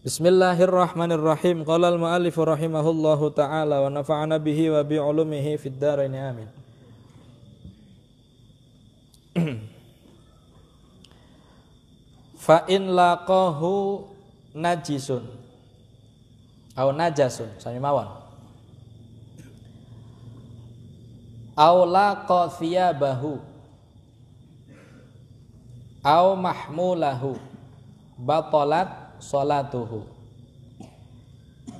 Bismillahirrahmanirrahim. Qala al-mu'allif rahimahullahu ta'ala wa nafa'ana bihi wa bi 'ulumihi fid dharain amin. Fa in laqahu najisun aw najasun sami mawon. Aw laqa thiyabahu aw mahmulahu batalat salatuhu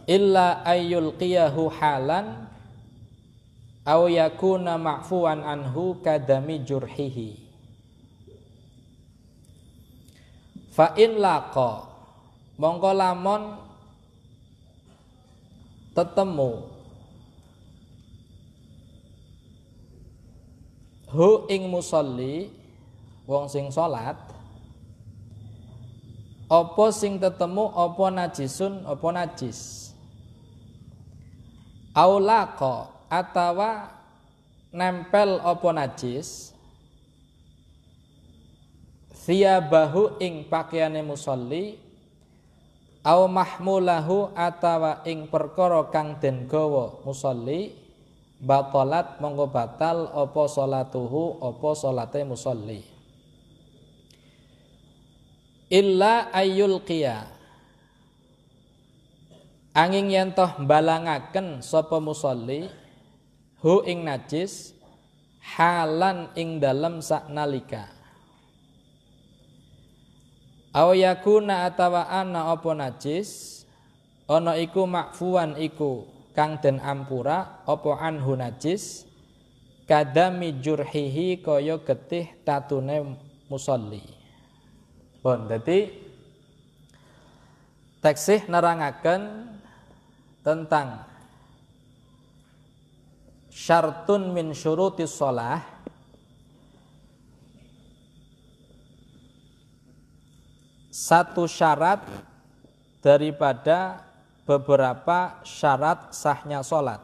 illa ayyulqiyahu halan aw yakuna ma'fuwan anhu kadami jurhihi. Fa in laqa mongko lamun tetemu hu ing musolli wong sing salat apa sing tetemu apa najisun apa najis aulaqa atawa nempel apa najis thiyabahu ing pakaiane musolli au mahmulahu atawa ing perkara kang den gawa musolli batalat monggo batal apa salatuhu apa salate musolli illa ayyul qiya angin yen toh balangaken sapa musolli hu ing najis halan ing dalem saknalika aw yakuna atawa ana apa najis ana iku makfuwan iku kang den ampura apa anhu najis kadami jurhihi kaya getih tatune musolli. Bon, dadi teksih nerangaken tentang syartun min syurutis shalah satu syarat daripada beberapa syarat sahnya sholat.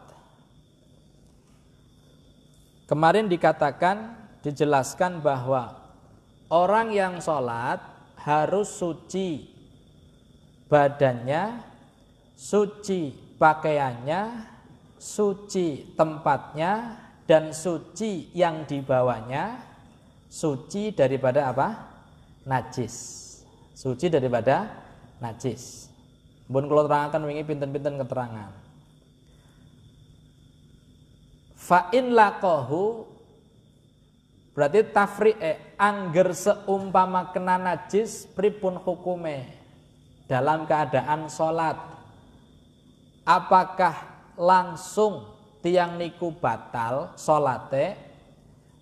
Kemarin dikatakan, dijelaskan bahwa orang yang sholat harus suci badannya, suci pakaiannya, suci tempatnya, dan suci yang dibawanya, suci daripada apa? Najis. Suci daripada najis. Mun kula terangaken wingi pinten-pinten keterangan. Fa in laqahu berarti tafri'e angger seumpama kena najis pripun hukume dalam keadaan sholat. Apakah langsung tiang niku batal sholate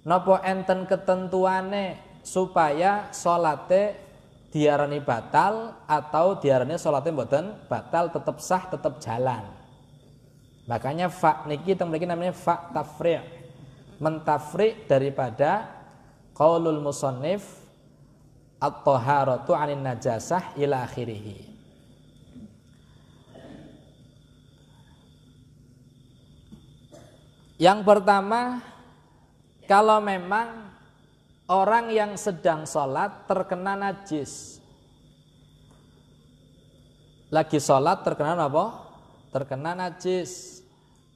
napa enten ketentuane supaya sholate diarani batal atau diarani sholate mboten batal, tetap sah, tetap jalan. Makanya fa niki teng mriki namanya fa tafri', mentafri' daripada qaulul musannif at-taharatu 'anin najasah ila akhirih. Yang pertama, kalau memang orang yang sedang sholat terkena najis, lagi sholat terkena apa? Terkena najis.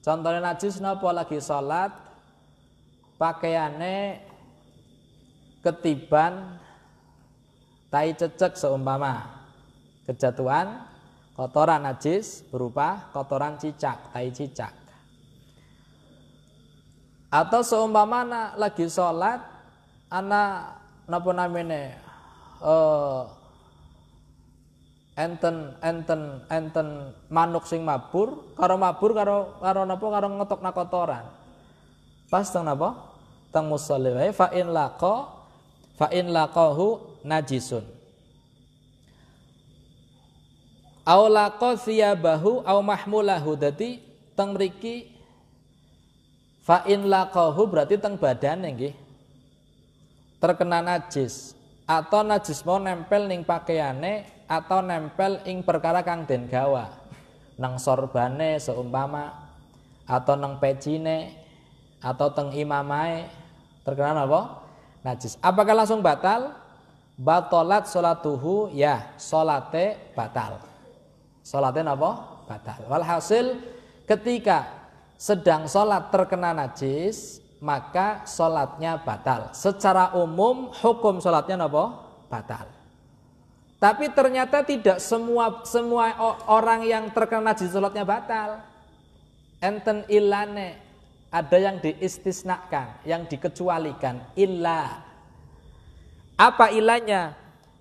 Contohnya najis napa? Lagi sholat pakaiane ketiban tai cecek seumpama kejatuhan kotoran najis berupa kotoran cicak, tai cicak. Atau seumpama lagi sholat ana napa namine enten manuk sing mabur karo napa karo ngetokna kotoran. Pas teng napa? Teng musolli wae fa in laqahu najisun. Aw laqa thiyabahu aw mahmulahu. Dadi teng mriki fa in laqahu berarti teng badane nggih. Terkena najis atau najis mau nempel ning pakaiane atau nempel ing perkara kang den gawa. Nang sorbane seumpama atau nang pecine atau teng imamai terkena apa? Najis. Apakah langsung batal? Batalat sholatuhu, ya salate batal. Salatnya napa? Batal. Walhasil ketika sedang salat terkena najis, maka salatnya batal. Secara umum hukum salatnya napa? Batal. Tapi ternyata tidak semua orang yang terkena najis salatnya batal. Enten ilane, ada yang diistisnakan, yang dikecualikan. Illa. Apa ilahnya?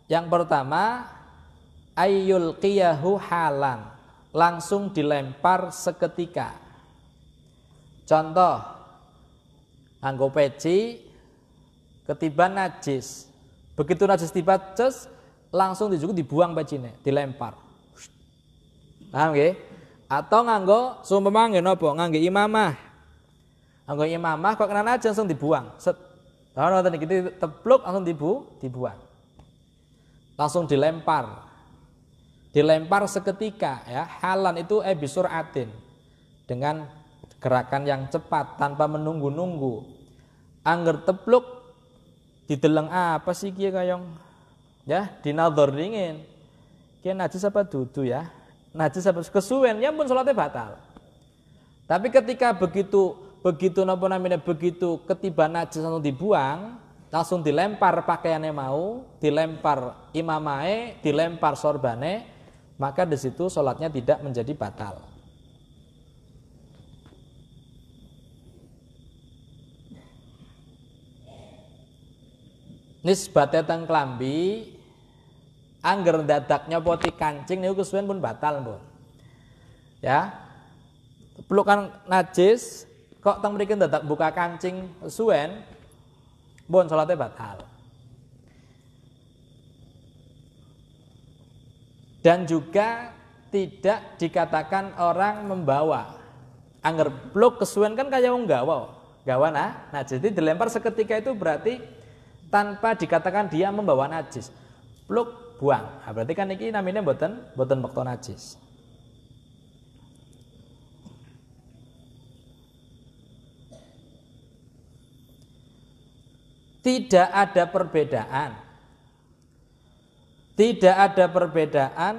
Yang pertama, ayyul qiyahu halan, langsung dilempar seketika. Contoh, nganggo peci ketiban najis. Begitu najis tiba ces, langsung dibuang pecine, dilempar. Paham nggih? Atau nganggo sumpama nggih napa? Nganggo imamah. Nganggo imamah kok kena najis langsung dibuang. Set. Lah ngoten iki tepluk langsung dibuang. Langsung dilempar. Dilempar seketika ya. Halan itu bisuratin. Dengan gerakan yang cepat tanpa menunggu-nunggu. Angger tepluk dideleng apa sih kiye kayong? Ya, dinadhar dingin. Kiye najis apa dudu ya? Najis apa kesuwen ya pun salatnya batal. Tapi ketika begitu napa namanya begitu ketiban najis langsung dibuang, langsung dilempar pakaiannya mau, dilempar imamae, dilempar sorbane, maka di situ salatnya tidak menjadi batal. Nisbate teng klambi angger dadak nyopoti kancing niku kesuwen pun batal pun. Ya. Pelukan najis kok teng mriki dadak buka kancing kesuwen pun salatnya batal. Dan juga tidak dikatakan orang membawa. Angger blok kesuwen kan kaya wong gawa najis. Jadi dilempar seketika itu berarti tanpa dikatakan dia membawa najis. Pluk buang. Nah, berarti kan ini namanya boten waktu najis. Tidak ada perbedaan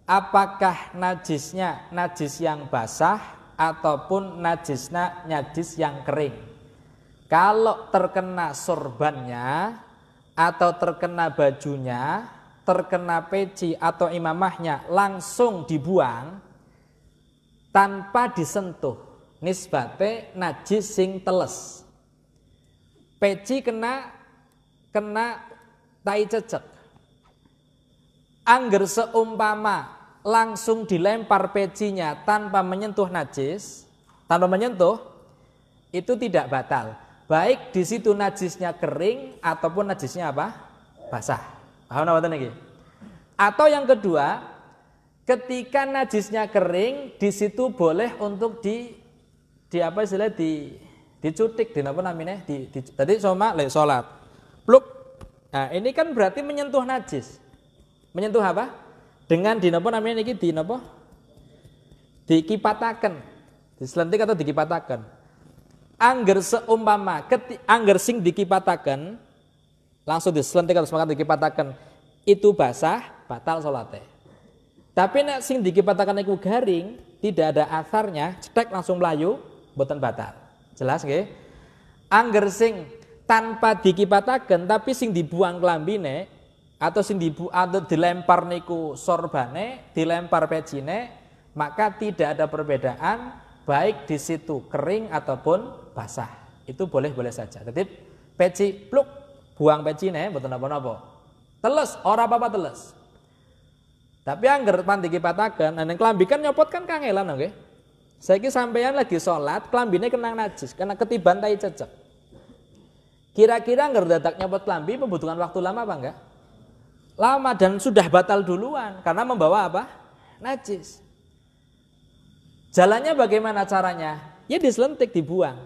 apakah najisnya najis yang basah ataupun najisnya najis yang kering. Kalau terkena sorbannya atau terkena bajunya, terkena peci atau imamahnya langsung dibuang tanpa disentuh. Nisbate najis sing teles. Peci kena tai cecek. Angger seumpama langsung dilempar pecinya tanpa menyentuh najis, itu tidak batal. Baik di situ najisnya kering ataupun najisnya apa? Basah. Paham napa niki? Atau yang kedua, ketika najisnya kering, di situ boleh untuk dicutik, di napa namanya? Tadi soma salat. Pluk. Nah, ini kan berarti menyentuh najis. Menyentuh apa? Dengan di napa namanya niki di napa? Dikipataken. Diselentik atau dikipataken. Angger seumpama angger sing dikipataken langsung diselentik atau semangat dikipataken itu basah, batal salate. Tapi nek sing dikipataken iku garing, tidak ada asarnya, cetek langsung mlayu, boten batal. Jelas nggih? Angger sing tanpa dikipataken tapi sing dibuang klambine atau sing atau dilempar niku sorbane, dilempar pecine, maka tidak ada perbedaan baik di situ kering ataupun basah. Itu boleh-boleh saja. Jadi peci pluk buang pecine mboten napa-napa. Teles ora apa-apa teles. Tapi angger pandiki pataken, ning klambi kan nyopot kan kangelan nggih. Saiki sampeyan lagi salat, klambine kenang najis karena ketiban tai cecek. Kira-kira angger dadak nyopot klambi membutuhkan waktu lama apa enggak? Lama dan sudah batal duluan karena membawa apa? Najis. Jalannya bagaimana caranya? Ya diselentik dibuang.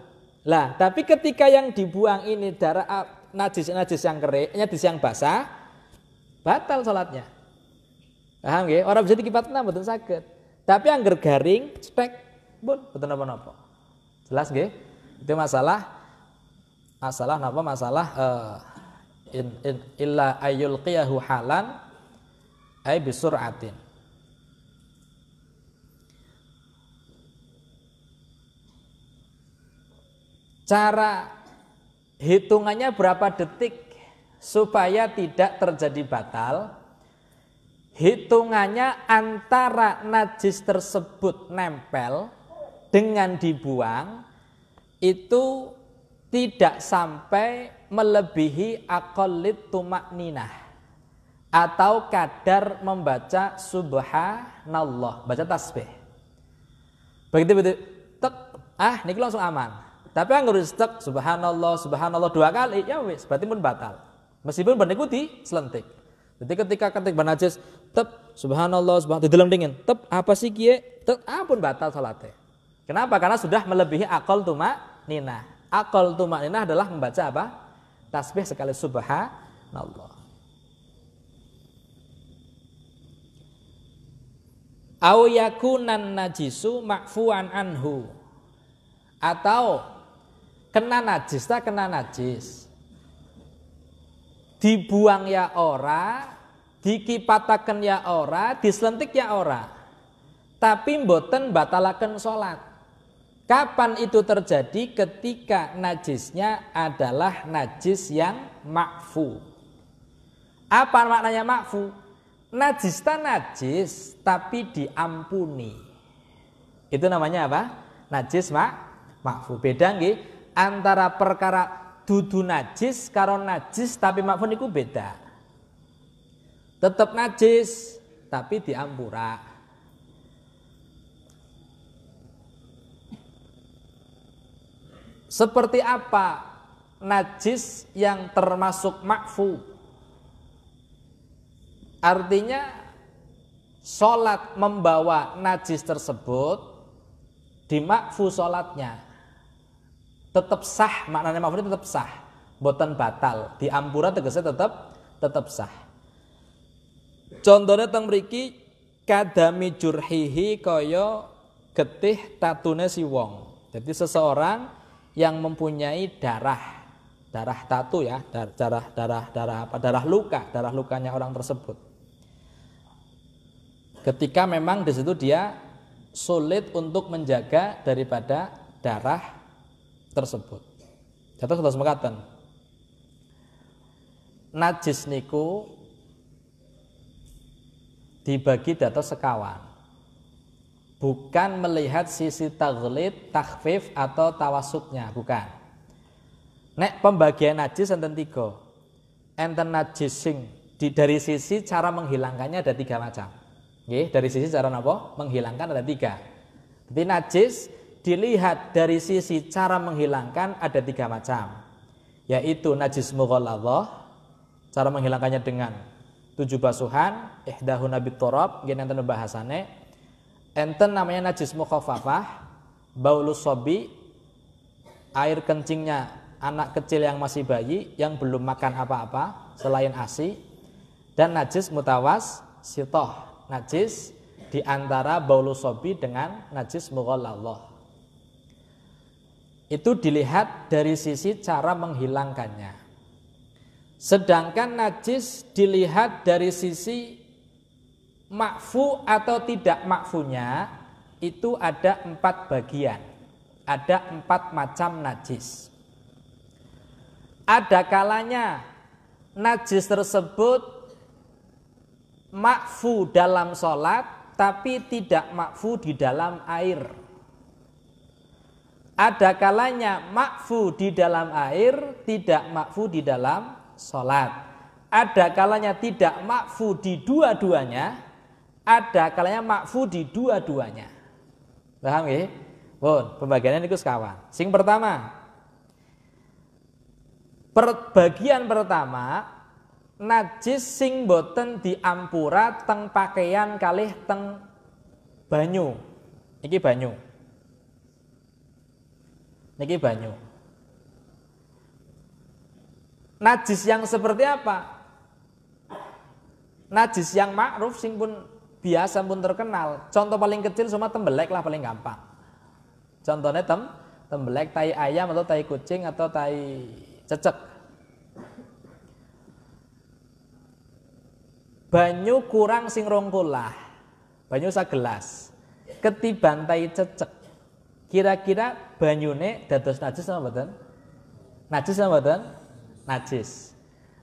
Lah, tapi ketika yang dibuang ini darah najis yang kering, najis yang basah, batal salatnya. Paham nggih? Ora bisa dikipatna mboten saged. Tapi angger garing, cetek, pun mboten napa-napa. Jelas nggih? Itu masalah napa? Masalah illa ayyul qiyahu halan ay bisuratin. Cara hitungannya berapa detik supaya tidak terjadi batal? Hitungannya antara najis tersebut nempel dengan dibuang itu tidak sampai melebihi aqallit tumakninah atau kadar membaca subhanallah, baca tasbih. Begitu tek, niki langsung aman. Tapi anggur tek subhanallah 2 kali ya wis berarti pun batal. Meskipun beniku selentik. Jadi ketika ketik najis tep subhanallah dideleng dingin tep apa sih kiye tep pun batal salatnya. Kenapa? Karena sudah melebihi aqal tumakninah. Aqal tumakninah adalah membaca apa? Tasbih sekali subhanallah. Au yakunan najisu ma'fuan anhu. Atau kena najis. Dibuang ya ora, dikipataken ya ora, dislentik ya ora. Tapi mboten batalaken salat. Kapan itu terjadi? Ketika najisnya adalah najis yang ma'fu. Apa maknanya ma'fu? Najis tapi diampuni. Itu namanya apa? Najis ma'fu. Beda nggih antara perkara dudu najis karo najis tapi ma'fu niku beda. Tetap najis tapi diampura. Seperti apa najis yang termasuk ma'fu? Artinya sholat membawa najis tersebut dimakfu sholatnya. Tetap sah, maknanya makfu itu tetap sah, boten batal, diampura tegasnya tetap sah. Contohnya teng mriki kadami jurhihi kaya getih tatune si wong. Jadi seseorang yang mempunyai darah tatu ya, darah lukanya orang tersebut. Ketika memang di situ dia sulit untuk menjaga daripada darah tersebut. Jatuh sudah semekatan. Najis niku dibagi dados sekawan. Bukan melihat sisi taghlid, takhfif atau tawasutnya, bukan. Nek pembagian najis enten 3. Enten najis sing dari sisi cara menghilangkannya ada 3 macam. Nggih, dari sisi cara napa? Menghilangkan ada 3. Jadi najis dilihat dari sisi cara menghilangkan ada 3 macam, yaitu najis mughalladhah, cara menghilangkannya dengan 7 basuhan, ihdahuna biturab, gini enten bahasane. Enten namanya najis mukhaffafah, baulus sobi, air kencingnya anak kecil yang masih bayi yang belum makan apa-apa selain ASI, dan najis mutawassithah, najis di antara baulus sobi dengan najis mughalladhah. Itu dilihat dari sisi cara menghilangkannya. Sedangkan najis dilihat dari sisi makfu atau tidak makfunya, itu ada 4 bagian. Ada 4 macam najis. Ada kalanya najis tersebut makfu dalam sholat tapi tidak makfu di dalam air. Ada kalanya makfu di dalam air, tidak makfu di dalam sholat. Ada kalanya tidak makfu di dua-duanya, ada kalanya makfu di dua-duanya. Paham ya? Pun pembagiannya niku sekawan. Sing pertama, bagian pertama najis sing boten diampura teng pakaian kalih teng banyu. Iki banyu. Niki banyu. Najis yang seperti apa? Najis yang ma'ruf sing pun biasa pun terkenal. Contoh paling kecil cuma tembelek lah paling gampang. Contohnya tembelek tai ayam atau tai kucing atau tai cecek. Banyu kurang sing 2 kulah. Banyu sagelas. Ketiban tai cecek. Kira-kira banyune dados najis apa mboten? Najis apa mboten? Najis.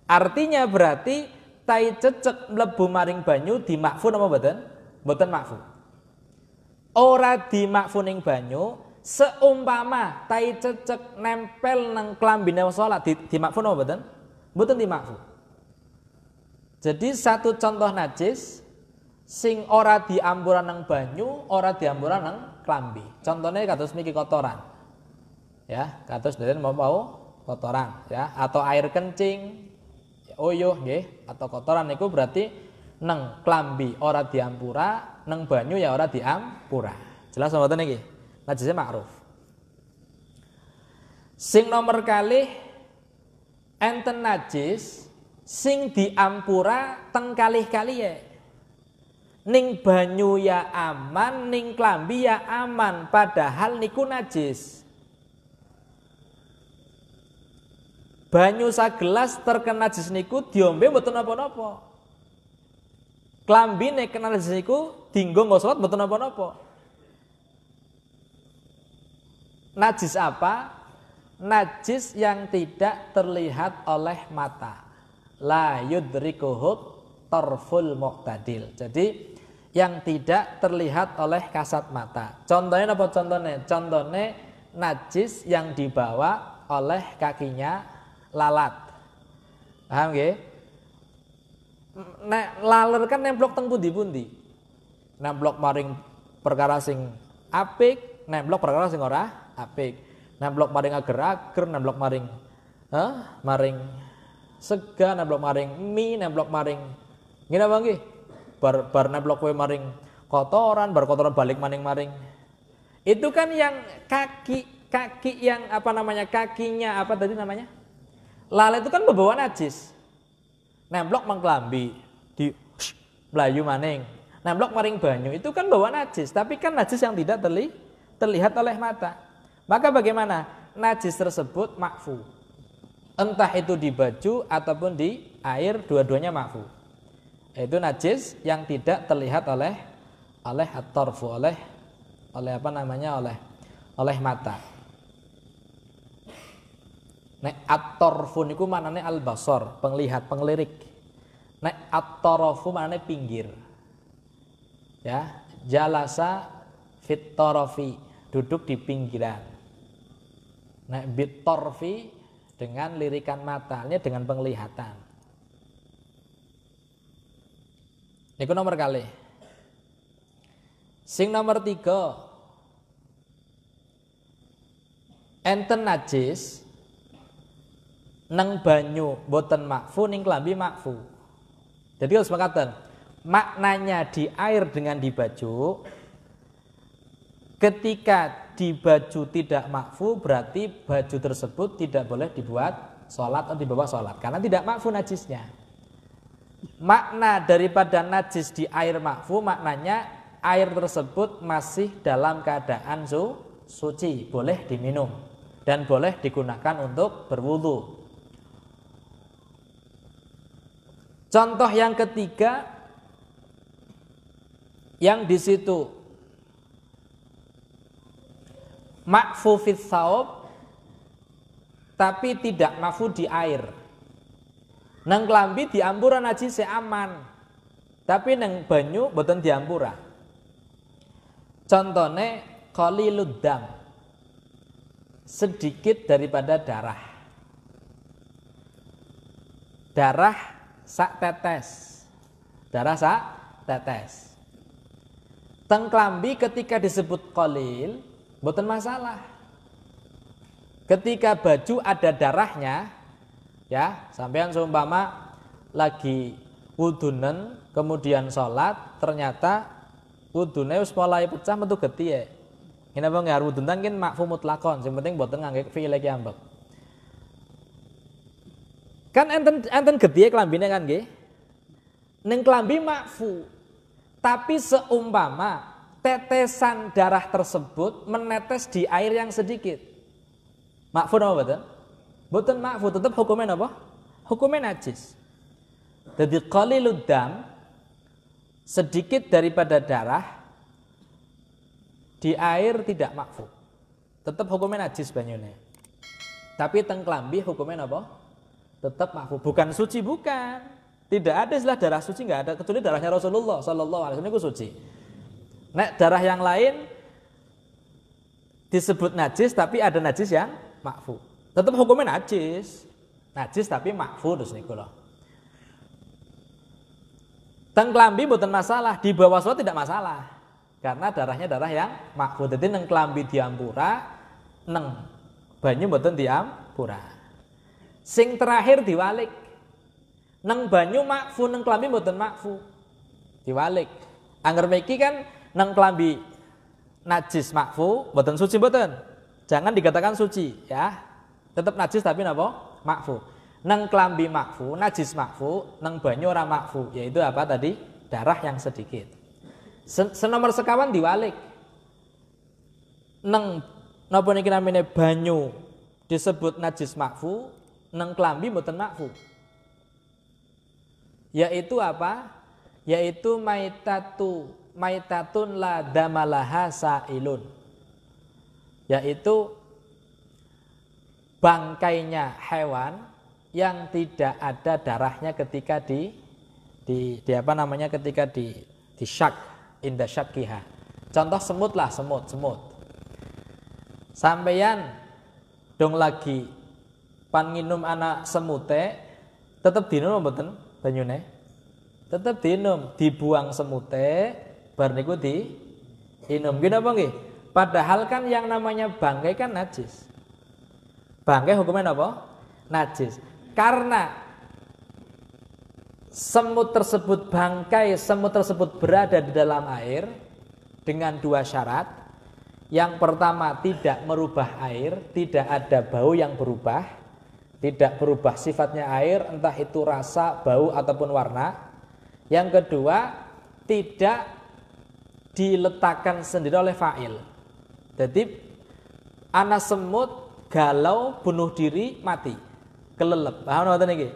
Artinya berarti tai cecek mlebu maring banyu dimakfu apa mboten? Mboten makfu. Ora dimakfu ning banyu, seumpama tai cecek nempel nang klambine wong salat dimakfu apa mboten? Mboten dimakfu. Jadi satu contoh najis sing ora diampuran nang banyu, ora diampuran nang klambi. Contohnya kados niki kotoran. Ya, kados dene mau kotoran ya, atau air kencing, uyuh nggih, atau kotoran niku berarti nang klambi ora diampura, nang banyu ya ora diampura. Jelas mboten niki? Najise makruf. Sing nomor kalih enten najis sing diampura teng kalih-kalih. Ning banyu ya aman, ning klambi ya aman, padahal niku najis. Banyu sagelas terkena najis niku diombe mboten napa-napa. Klambine kena najis niku dienggo nggo salat mboten napa-napa. Najis apa? Najis yang tidak terlihat oleh mata. La yudrikuhu tarful muqtadil. Jadi yang tidak terlihat oleh kasat mata. Contohnya apa contohnya? Contohnya najis yang dibawa oleh kakinya lalat. Paham nggih? Nek laler kan nemplok teng pundi-pundi. Nemplok maring perkara sing apik, nemplok perkara sing ora apik. Nemplok maring ager-ager, nemplok maring maring sega, nemplok maring mie, nemplok maring ngene apa nggih? Bar nemplok kowe maring kotoran, bar kotoran balik maring-maring. Itu kan yang kaki yang apa namanya? Kakinya apa tadi namanya? Lalat itu kan membawa najis. Nemplok mangklambi di mlayu maning. Nemplok maring banyu itu kan bawa najis, tapi kan najis yang tidak terlihat oleh mata. Maka bagaimana? Najis tersebut makfu. Entah itu di baju ataupun di air, dua-duanya makfu. Itu najis yang tidak terlihat oleh at-tarfu, oleh apa namanya? oleh mata. Nek at-tarfu niku maknane al-basar, penglihat, penglirik. Nek at-tarafu maknane pinggir. Ya, jalasa fit tarafi, duduk di pinggiran. Nek bit tarfi dengan lirikan matanya, dengan penglihatan. Niku nomor kali. Sing nomor 3, enten najis nang banyu boten makfu, ning klambi makfu. Jadi harus mengatakan maknanya di air dengan di baju. Ketika di baju tidak makfu, berarti baju tersebut tidak boleh dibuat sholat atau dibawa sholat karena tidak makfu najisnya. Makna daripada najis di air makfu, maknanya air tersebut masih dalam keadaan suci, boleh diminum dan boleh digunakan untuk berwudu. Contoh yang ketiga, yang di situ makfu fit saub tapi tidak makfu di air. Nang klambi diampura najise aman, tapi nang banyu boten diampura. Contone qalilud dam, sedikit daripada darah. Darah sak tetes. Darah sak tetes. Teng klambi ketika disebut qalil boten masalah. Ketika baju ada darahnya, ya, sampean seumpama lagi wudunen kemudian sholat, ternyata wudune wis mulai pecah metu getih. Ngene apa nggih wudunan kan makfu mutlakon, sing penting mboten ngangge fi'il iki ambek. Kan enten getih klambine kan nggih. Ning klambi makfu. Tapi seumpama tetesan darah tersebut menetes di air yang sedikit, makfu apa mboten? Mboten makfu, tetap hukumnya apa? Hukumnya najis. Jadi qalilud dam, sedikit daripada darah di air tidak makfu. tetap hukumnya najis banyune. Tapi teng klambi hukumnya apa? Tetap makfu. Bukan suci, bukan. Tidak ada istilah darah suci, enggak ada kecuali darahnya Rasulullah sallallahu alaihi wasallam itu suci. Nek darah yang lain disebut najis tapi ada najis yang makfu. Tetap hukumnya najis. Najis tapi makfu terus niku lho. Teng klambi mboten masalah, di bawah sholat tidak masalah. Karena darahnya darah yang makfu. Jadi neng klambi diampura, neng banyu mboten diampura. Sing terakhir diwalik. Neng banyu makfu, neng klambi mboten makfu. Diwalik. Angger miki kan neng klambi najis makfu, mboten suci mboten. Jangan dikatakan suci ya. Tetap najis tapi napa? Makfu. Neng klambi makfu, najis makfu, neng banyu ora makfu, yaitu apa tadi? Darah yang sedikit. Senomor sekawan diwalik. Neng napa niki namine banyu disebut najis makfu, neng klambi mboten makfu. Yaitu apa? Yaitu maitatun la damalaha sailun. Yaitu bangkainya hewan yang tidak ada darahnya ketika di apa namanya ketika di syak inda syakkiha. Contoh semut lah, semut. Sampeyan dong lagi pan nginum anak semute tetep dinum mboten banyune? Tetep dinum, dibuang semute bar niku diinum. Nggih napa nggih? Padahal kan yang namanya bangkai kan najis. Bangkai hukumnya apa? Najis. Karena semut tersebut bangkai semut tersebut berada di dalam air dengan dua syarat. Yang pertama tidak merubah air, tidak ada bau yang berubah, tidak berubah sifatnya air, entah itu rasa, bau ataupun warna. Yang kedua tidak diletakkan sendiri oleh fa'il. Jadi anak semut galau bunuh diri mati kelelep. Paham napa niki?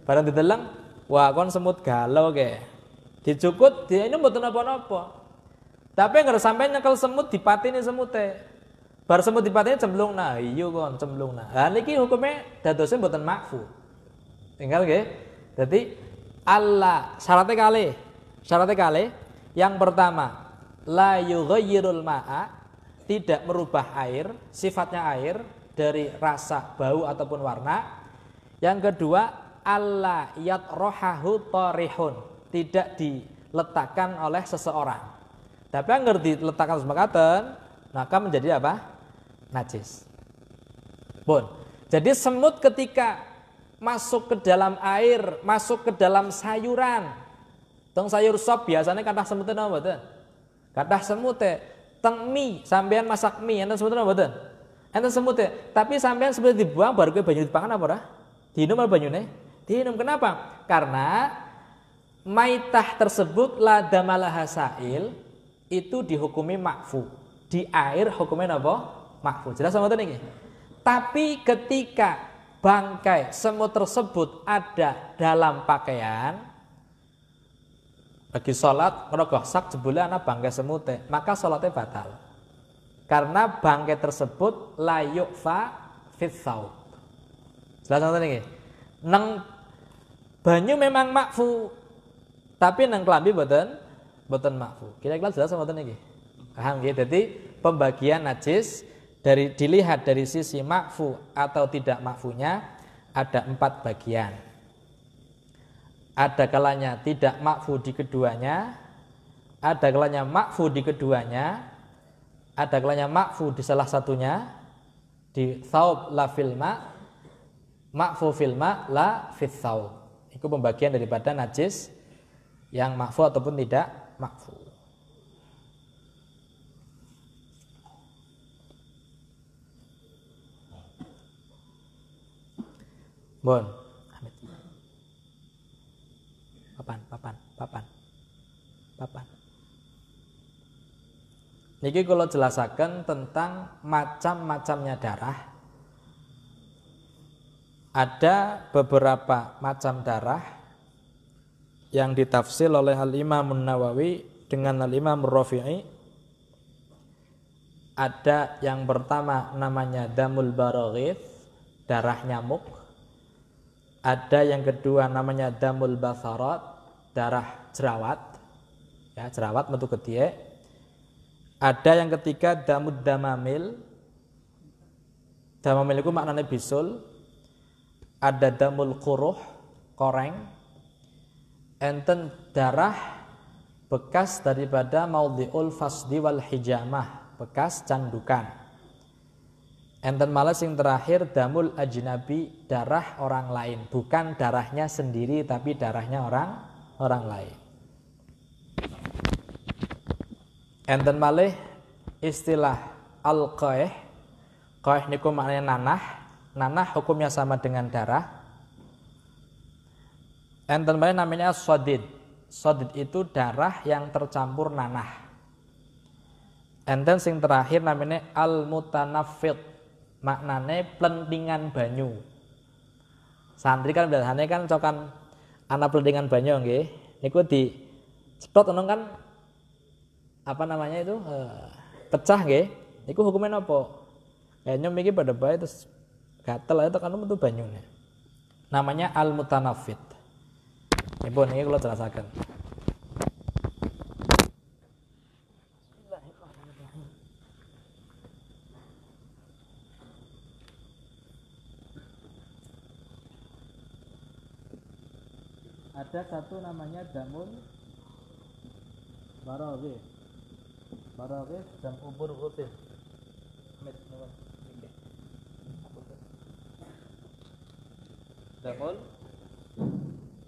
Barang dideleng, wah kon semut galau ke. Dicukut, dia ini mboten napa-napa. Tapi nggak sampai nyekel semut dipatini semute. Bar semut dipatini cemplungna, iya kon cemplungna. Lah niki hukumnya dadosnya mboten makfu. Tinggal nggih. Dadi Allah syaratnya kali. Yang pertama, la yughayyirul ma'a, tidak merubah air, sifatnya air dari rasa, bau ataupun warna. Yang kedua, alla yatrohahu torihun, tidak diletakkan oleh seseorang. Tapi anggar diletakkan semakaten, maka menjadi apa? Najis. Pun. Jadi semut ketika masuk ke dalam air, masuk ke dalam sayuran. Teng sayur sop biasanya kathah semute napa mboten? Kathah semute. Teng mie, sampean masak mie, enten semute napa mboten? Enten semute. Tapi sampean sebelum dibuang baru kowe banyu dipangan apa ora? Diinum apa banyune? Diinum. Kenapa? Karena maitah tersebut la damalaha sail itu dihukumi makfu. Di air hukumnya apa? Makfu. Jelas mboten niki? Tapi ketika bangkai semut tersebut ada dalam pakaian, lagi sholat ngerogoh sak jebule ana bangkai semute, maka sholatnya batal. Karena bangkai tersebut la yu'fa fit tsaub. Jelas ngoten niki. Nang banyu memang makfu, tapi nang klambi boten makfu. Kira-kira jelas ngoten niki. Paham nggih? Dadi pembagian najis dilihat dari sisi makfu atau tidak makfunya ada 4 bagian. Ada kalanya tidak makfu di keduanya, ada kalanya makfu di keduanya, ada kalanya makfu di salah satunya, di tsaub la filma, makfu filma la fit tsaub. Itu pembagian daripada najis yang makfu ataupun tidak makfu. Bon. Papan. Niki kalau jelasaken tentang macam-macamnya darah. Ada beberapa macam darah yang ditafsir oleh Al-Imam An-Nawawi dengan Al-Imam Ar-Rafi'i Ada yang pertama namanya damul baraghith, darah nyamuk. Ada yang kedua namanya damul basarat, darah jerawat. Ya, jerawat metu gede. Ada yang ketiga damud damamil. Damamil itu maknanya bisul. Ada damul quruh, koreng. Enten darah bekas daripada maudhi'ul fasdi wal hijamah, bekas candukan. Enten malah sing terakhir damul ajnabi, darah orang lain, bukan darahnya sendiri tapi darahnya orang lain. Enten malih istilah al-qaih. Qaih niku maknanya nanah. Nanah hukumnya sama dengan darah. Enten malih namanya sodid. Sodid itu darah yang tercampur nanah. Enten sing terakhir namanya al-mutanaffid, maknane plentingan banyu. Santri kan biasanya kan cokan ana plentingan banyu nggih. Niku di ceprot ono kan apa namanya itu? Pecah nggih. Niku hukumnya napa? Kayaknya iki pada bae terus gatel itu kan metu banyune. Namanya al-mutanaffid. Nipun niki kula jelasaken. Ada satu namanya damul baraghith. Baraghith dan ubur ghuthith.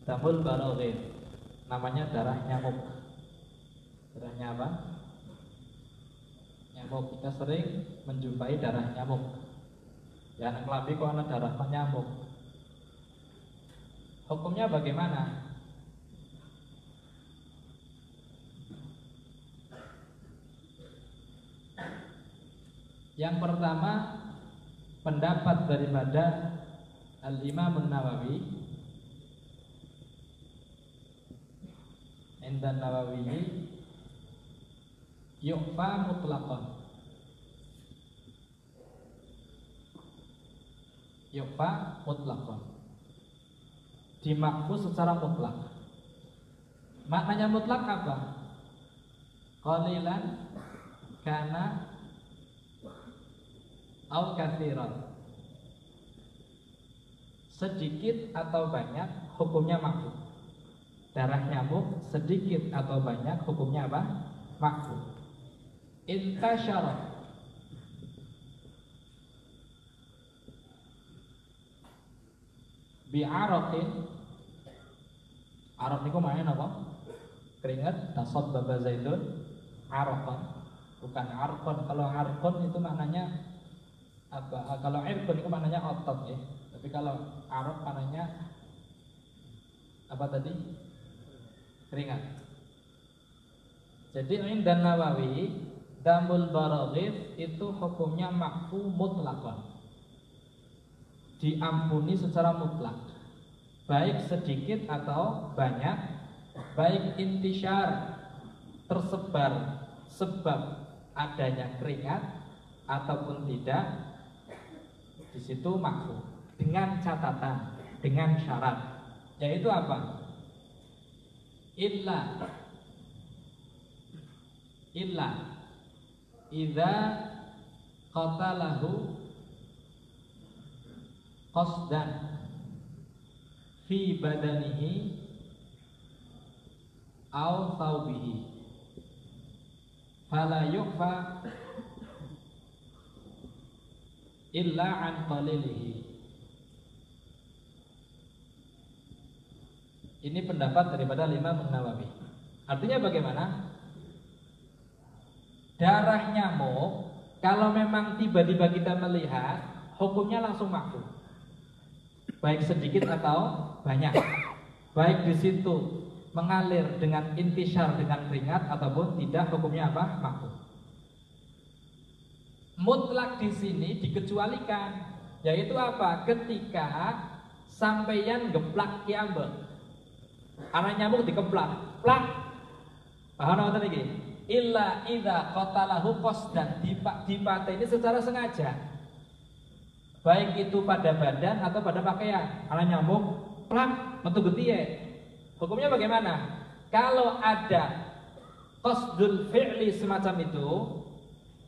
Damul baraghith. Namanya darah nyamuk. Darahnya apa? Nyamuk. Kita sering menjumpai darah nyamuk. Ya anak kelabi kok ana darah nyamuk. Hukumnya bagaimana? Yang pertama, pendapat daripada Al-Imam An-Nawawi. Indan Nawawi yu'fa mutlaqan. Yu'fa mutlaqan. Dimakfu secara mutlak. Maknanya mutlak apa? Qalilan kana au katsiran. Sedikit atau banyak hukumnya makfu. Darah nyamuk sedikit atau banyak hukumnya apa? Makfu. Intasyara bi'araqin. Araq niku maknanya apa? Keringat. Tasabbaba zaidun araqan, bukan arqon. Kalau arqon itu maknanya apa? Kalau irqon itu maknanya otot ya. Tapi kalau araq maknanya apa tadi? Keringat. Jadi Indan Nawawi damul baraghith itu hukumnya makfu mutlaqan. Diampuni secara mutlak, baik sedikit atau banyak, baik intisyar tersebar sebab adanya keringat ataupun tidak, di situ makfu. Dengan catatan, dengan syarat, yaitu apa? Illa idza qatalahu qasdan fi badanihi aw thawbihi fala yu'fa illa an qalilihi. Ini pendapat daripada Imam An-Nawawi. Artinya bagaimana? Darah nyamuk kalau memang tiba-tiba kita melihat, hukumnya langsung makfu. Baik sedikit atau banyak, baik di situ mengalir dengan intisyar dengan keringat ataupun tidak, hukumnya apa? Makfu. Mutlak di sini dikecualikan, yaitu apa? Ketika sampeyan geplak kiambel, anak nyamuk dikeplak, plak, paham apa tadi? illa idza qatalahu qasdan, dipateni secara sengaja. Baik itu pada badan atau pada pakaian. Ana nyamuk, plak, metu getiye. Hukumnya bagaimana? Kalau ada qasdul fi'li semacam itu,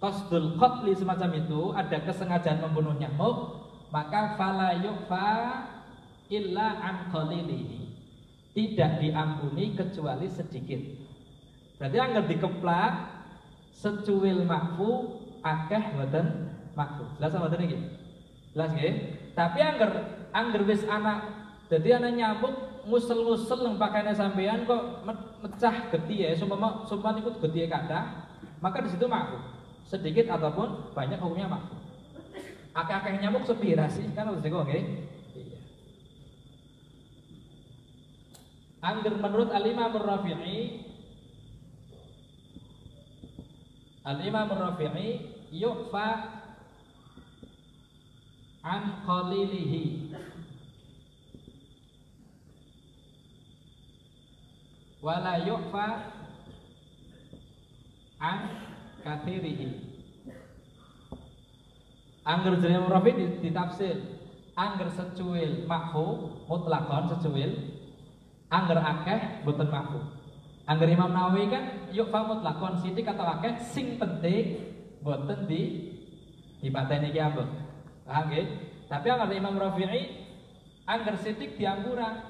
qasdul qatli semacam itu, ada kesengajaan membunuh nyamuk, maka fala yu'fa illa an qalilihi. Tidak diampuni kecuali sedikit. Berarti anggar dikeplak secuil makfu akeh mboten makfu. Jelas mboten iki? Jelas nggih? Tapi anggar wis anak, dadi ana nyamuk ngusel-ngusel nang pakaiane sampean kok mecah getihe, sumpama niku getihe kathah, maka di situ makfu. Sedikit ataupun banyak hukumnya makfu. Akeh-akeh nyamuk sepira sih? Kan harus kok nggih? Iya. Angger menurut Al-Imam Ar-Rafi'i yu'fa an qalilihi wala yu'fa an kathirihi. Angger jenenge Rafi ditafsir angger secuil makfu mutlakon secuil, angger akeh boten makfu. Angger Imam Nawawi kan yu'fa mutlakon sithik atau akeh sing penting boten dipateni iki ambek. Paham nggih? Tapi angger Imam Rafi'i angger sithik diampura,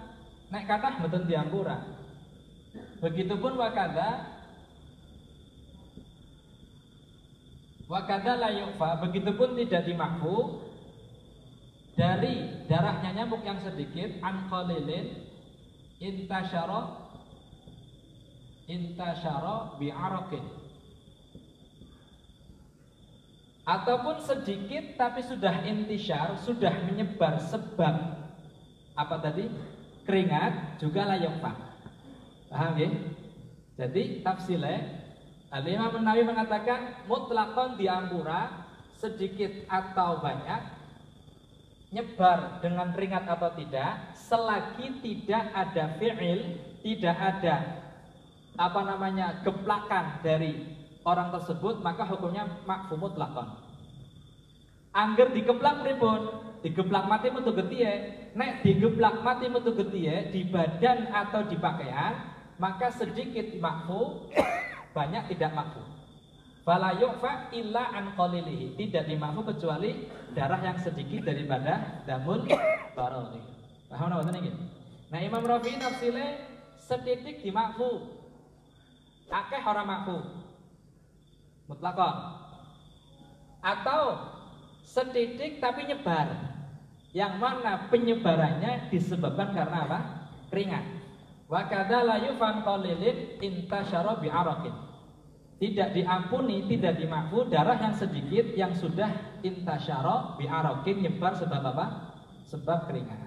nek kathah boten diampura. Begitupun wakada la yu'fa, begitupun tidak dimakfu dari darahnya nyamuk yang sedikit an qalilin intasyara bi'araqin, ataupun sedikit tapi sudah intisyar, sudah menyebar sebab apa tadi? Keringat, juga la yu'fa. Paham nggih? Jadi tafsirnya Al-Imam Nawawi mengatakan mutlakon diampura, sedikit atau banyak, nyebar dengan ringat atau tidak, selagi tidak ada fi'il, tidak ada geplakan dari orang tersebut, maka hukumnya makfu mutlakon. Angger digeplak pripun? Digeplak mati metu getihe. Nek digeplak mati metu getihe di badan atau di pakaian, maka sedikit makfu, banyak tidak makfu. Fala yu'fa illa an qalilihi, tidak dimakfu kecuali darah yang sedikit daripada damul barori. Paham napa iki? Nah, Imam Rafi'i tafsile setitik dimakfu, akeh ora makfu. Mutlaqan. Atau setitik tapi nyebar. Yang mana penyebarannya disebabkan karena apa? Keringat. Wa kadza la yufan qalilin intasyara bi'araqin. Tidak diampuni, tidak dimakfu darah yang sedikit yang sudah intasyara bi'araqin, nyebar sebab apa? Sebab keringat.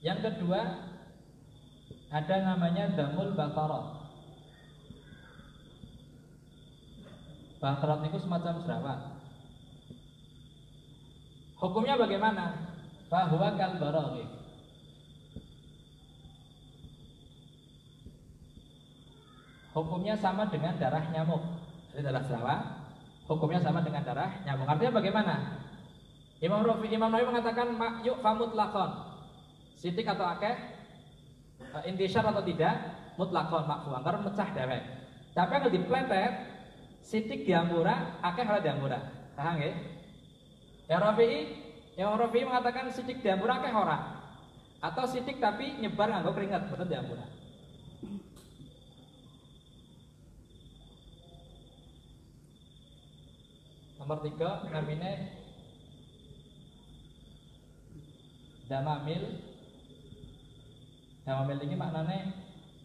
Yang kedua ada namanya damul baqarah. Baqarah itu semacam jerawat. Hukumnya bagaimana? Fahuwa kal baraghi. Hukumnya sama dengan darah nyamuk. Jadi darah jerawat, hukumnya sama dengan darah nyamuk. Artinya bagaimana? Imam Nawawi mengatakan yuk famut lakon, sitik atau akeh, intisyar atau tidak, mutlakon makfu, anggar mecah dewek. Tapi kalau dipletet, sitik diampura, akeh ora diampura. Paham nggih? Yang Rafi'i mengatakan sitik diampura akeh ora. Atau sitik tapi nyebar nganggo keringat, boten diampura. Nomor 3 namanya damamil. Damamil ini maknanya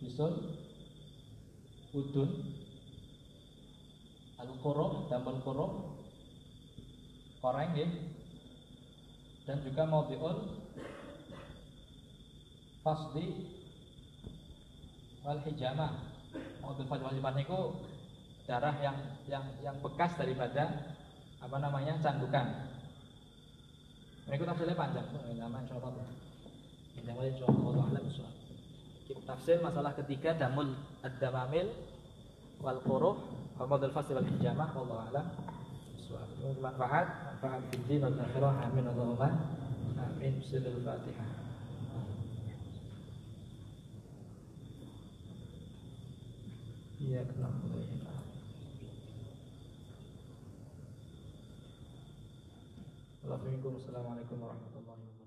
bisul, udun, al-qurum, damul qurum, koreng ya. Dan juga maudi'ul fasdi wal hijamah. Maudi'ul fasdi wal hijamah itu darah yang bekas daripada candukan. Mereka tafsirnya panjang, nama insyaallah. Insyaallah alam. mufsil, masalah ketiga damul ad-damamil wal quruh wa madal fasl wal hijamah wallahu a'lam. Manfaat fid din wal akhirah. Amin Allahumma amin. Bismillahil Fatihah. Iya, kenapa? Assalamualaikum warahmatullahi wabarakatuh.